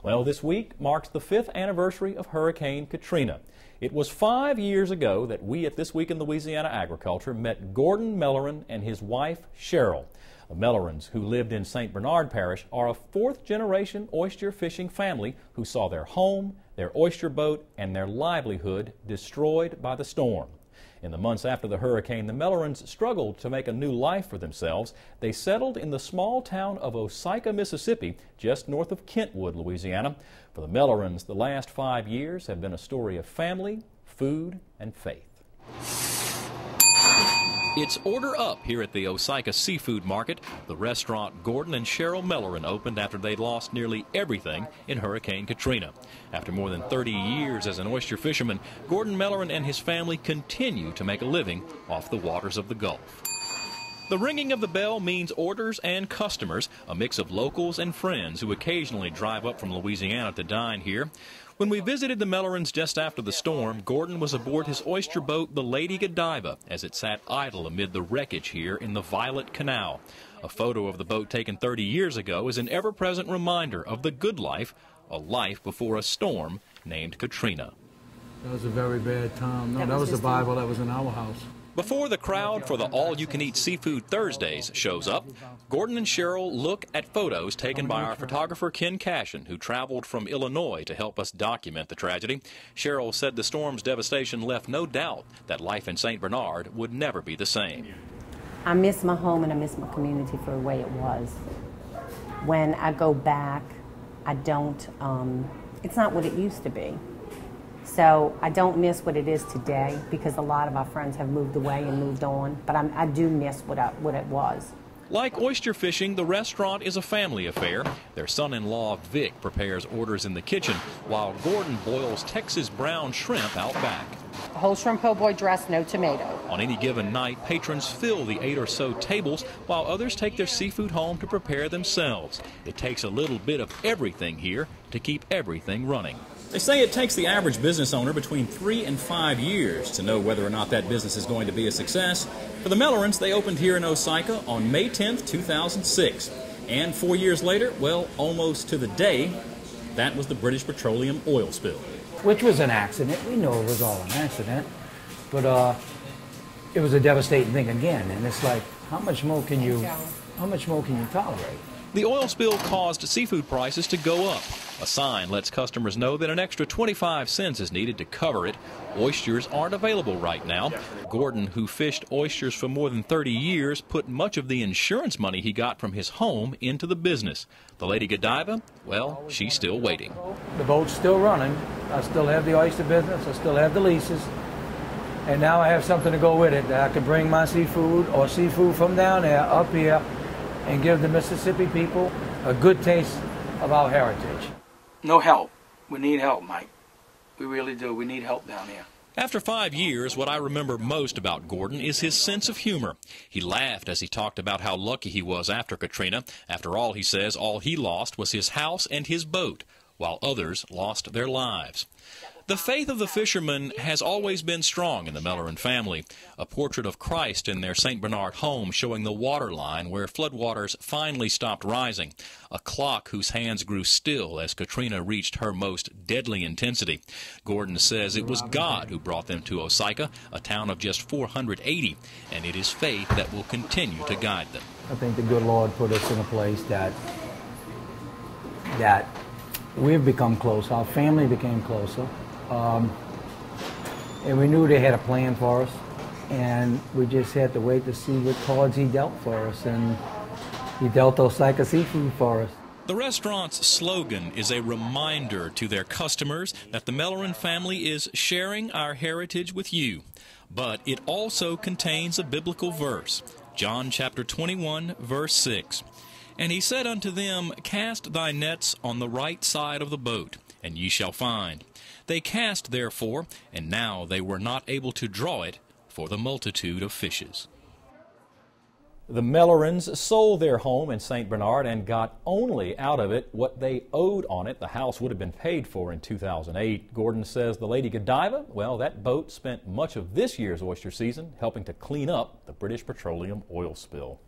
Well, this week marks the 5th anniversary of Hurricane Katrina. It was 5 years ago that we at This Week in Louisiana Agriculture met Gordon Melloran and his wife, Cheryl. The Mellarans, who lived in St. Bernard Parish, are a fourth-generation oyster fishing family who saw their home, their oyster boat, and their livelihood destroyed by the storm. In the months after the hurricane, the Mellarans struggled to make a new life for themselves. They settled in the small town of Oyster, Mississippi, just north of Kentwood, Louisiana. For the Mellarans, the last 5 years have been a story of family, food, and faith. It's order up here at the Oyster Seafood Market. The restaurant Gordon and Cheryl Melloran opened after they'd lost nearly everything in Hurricane Katrina. After more than 30 years as an oyster fisherman, Gordon Melloran and his family continue to make a living off the waters of the Gulf. The ringing of the bell means orders and customers, a mix of locals and friends who occasionally drive up from Louisiana to dine here. When we visited the Mellarans just after the storm, Gordon was aboard his oyster boat, the Lady Godiva, as it sat idle amid the wreckage here in the Violet Canal. A photo of the boat taken 30 years ago is an ever-present reminder of the good life, a life before a storm named Katrina. That was a very bad time. No, that was the Bible that was in our house. Before the crowd for the All-You-Can-Eat Seafood Thursdays shows up, Gordon and Cheryl look at photos taken by our photographer Ken Cashin, who traveled from Illinois to help us document the tragedy. Cheryl said the storm's devastation left no doubt that life in St. Bernard would never be the same. I miss my home and I miss my community for the way it was. When I go back, I don't, it's not what it used to be. So I don't miss what it is today because a lot of our friends have moved away and moved on, but I do miss what it was. Like oyster fishing, the restaurant is a family affair. Their son-in-law, Vic, prepares orders in the kitchen, while Gordon boils Texas brown shrimp out back. A whole shrimp po' boy dressed, no tomato. On any given night, patrons fill the 8 or so tables, while others take their seafood home to prepare themselves. It takes a little bit of everything here to keep everything running. They say it takes the average business owner between 3 and 5 years to know whether or not that business is going to be a success. For the Mellarans, they opened here in Oyster on May 10th, 2006. And 4 years later, well, almost to the day, that was the British Petroleum oil spill. Which was an accident. We know it was all an accident. But it was a devastating thing again. And it's like, how much more can you tolerate? The oil spill caused seafood prices to go up. A sign lets customers know that an extra 25 cents is needed to cover it. Oysters aren't available right now. Gordon, who fished oysters for more than 30 years, put much of the insurance money he got from his home into the business. The Lady Godiva, well, she's still waiting. The boat's still running. I still have the oyster business. I still have the leases. And now I have something to go with it, that I can bring my seafood or seafood from down there up here and give the Mississippi people a good taste of our heritage. No help. We need help, Mike. We really do. We need help down here. After 5 years, what I remember most about Gordon is his sense of humor. He laughed as he talked about how lucky he was after Katrina. After all, he says, all he lost was his house and his boat, while others lost their lives. The faith of the fishermen has always been strong in the Melloran family. A portrait of Christ in their St. Bernard home showing the water line where floodwaters finally stopped rising. A clock whose hands grew still as Katrina reached her most deadly intensity. Gordon says it was God who brought them to Oyster, a town of just 480, and it is faith that will continue to guide them. I think the good Lord put us in a place that we've become close. Our family became closer. And we knew they had a plan for us, and we just had to wait to see what cards he dealt for us, and he dealt Oyster Seafood for us. The restaurant's slogan is a reminder to their customers that the Melloran family is sharing our heritage with you. But it also contains a biblical verse, John chapter 21, verse 6. And he said unto them, Cast thy nets on the right side of the boat, and ye shall find. They cast therefore, and now they were not able to draw it for the multitude of fishes. The Mellarans sold their home in St. Bernard and got only out of it what they owed on it. The house would have been paid for in 2008. Gordon says the Lady Godiva, well, that boat spent much of this year's oyster season helping to clean up the British Petroleum oil spill.